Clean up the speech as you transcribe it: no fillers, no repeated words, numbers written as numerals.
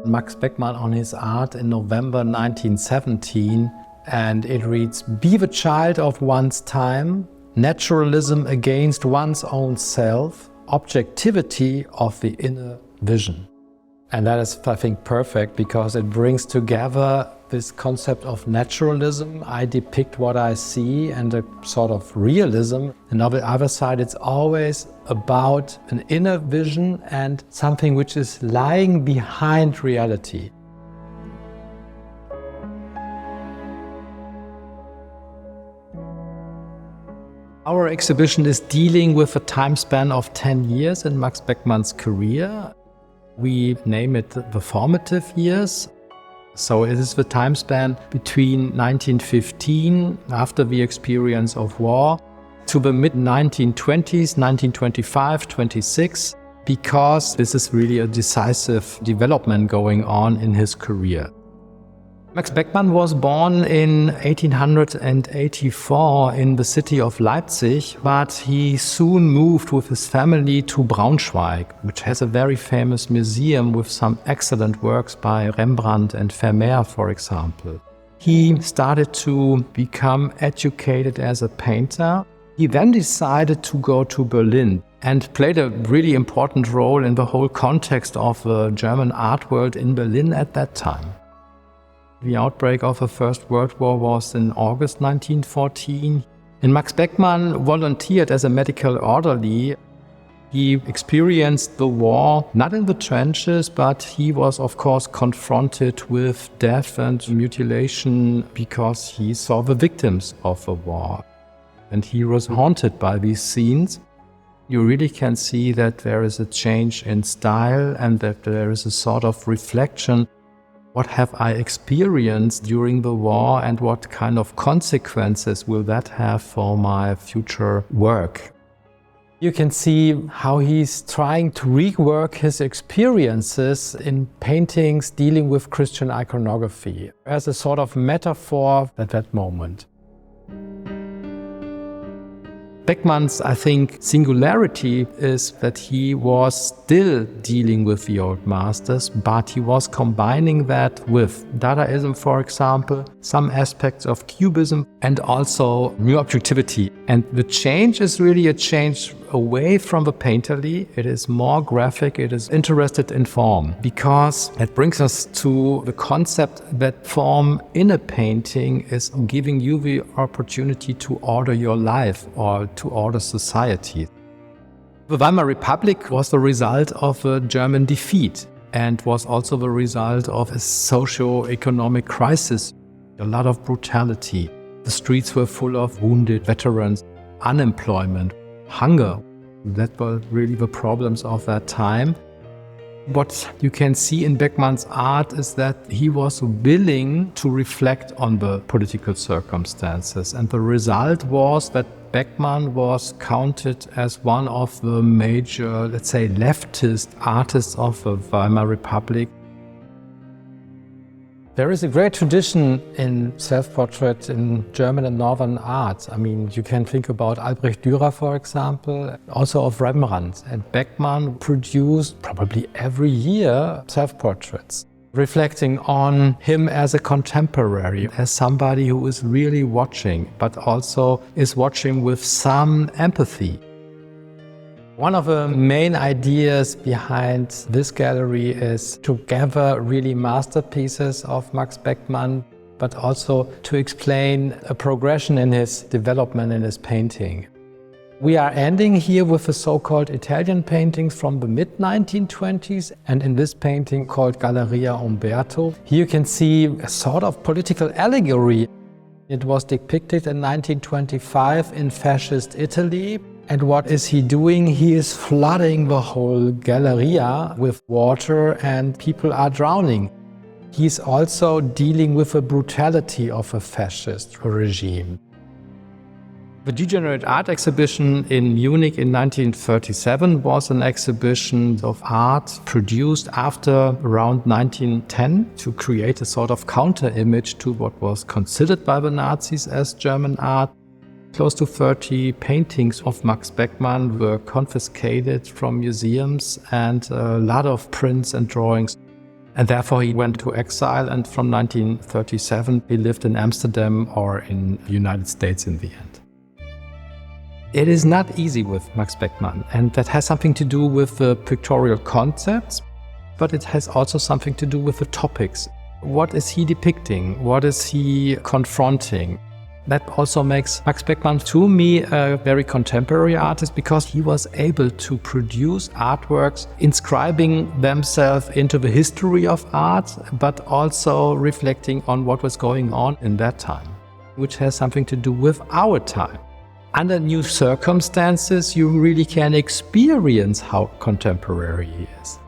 Max Beckmann on his art in November 1917, and it reads, "Be the child of one's time, naturalism against one's own self, objectivity of the inner vision." And that is, I think, perfect because it brings together this concept of naturalism. I depict what I see, and a sort of realism. And on the other side, it's always about an inner vision and something which is lying behind reality. Our exhibition is dealing with a time span of 10 years in Max Beckmann's career. We name it the Formative Years. So it is the time span between 1915, after the experience of war, to the mid-1920s, 1925, 26, because this is really a decisive development going on in his career. Max Beckmann was born in 1884 in the city of Leipzig, but he soon moved with his family to Braunschweig, which has a very famous museum with some excellent works by Rembrandt and Vermeer, for example. He started to become educated as a painter. He then decided to go to Berlin and played a really important role in the whole context of the German art world in Berlin at that time. The outbreak of the First World War was in August 1914, and Max Beckmann volunteered as a medical orderly. He experienced the war, not in the trenches, but he was of course confronted with death and mutilation because he saw the victims of the war. And he was haunted by these scenes. You really can see that there is a change in style and that there is a sort of reflection. What have I experienced during the war and what kind of consequences will that have for my future work? You can see how he's trying to rework his experiences in paintings dealing with Christian iconography as a sort of metaphor at that moment. Beckmann's, I think, singularity is that he was still dealing with the old masters, but he was combining that with Dadaism, for example, some aspects of Cubism, and also new objectivity. And the change is really a change away from the painterly. It is more graphic, it is interested in form, because it brings us to the concept that form in a painting is giving you the opportunity to order your life or to order society. The Weimar Republic was the result of a German defeat and was also the result of a socio-economic crisis, a lot of brutality. The streets were full of wounded veterans, unemployment, hunger. That were really the problems of that time. What you can see in Beckmann's art is that he was willing to reflect on the political circumstances, and the result was that Beckmann was counted as one of the major, let's say, leftist artists of the Weimar Republic. There is a great tradition in self-portrait in German and Northern art. I mean, you can think about Albrecht Dürer, for example, also of Rembrandt. And Beckmann produced probably every year self-portraits, reflecting on him as a contemporary, as somebody who is really watching, but also is watching with some empathy. One of the main ideas behind this gallery is to gather really masterpieces of Max Beckmann, but also to explain a progression in his development in his painting. We are ending here with the so-called Italian paintings from the mid-1920s, and in this painting called Galleria Umberto, here you can see a sort of political allegory. It was depicted in 1925 in fascist Italy. And what is he doing? He is flooding the whole Galleria with water and people are drowning. He's also dealing with the brutality of a fascist regime. The Degenerate Art exhibition in Munich in 1937 was an exhibition of art produced after around 1910 to create a sort of counter-image to what was considered by the Nazis as German art. Close to 30 paintings of Max Beckmann were confiscated from museums and a lot of prints and drawings. And therefore he went to exile, and from 1937 he lived in Amsterdam or in the United States in the end. It is not easy with Max Beckmann, and that has something to do with the pictorial concepts, but it has also something to do with the topics. What is he depicting? What is he confronting? That also makes Max Beckmann, to me, a very contemporary artist, because he was able to produce artworks inscribing themselves into the history of art, but also reflecting on what was going on in that time, which has something to do with our time. Under new circumstances, you really can experience how contemporary he is.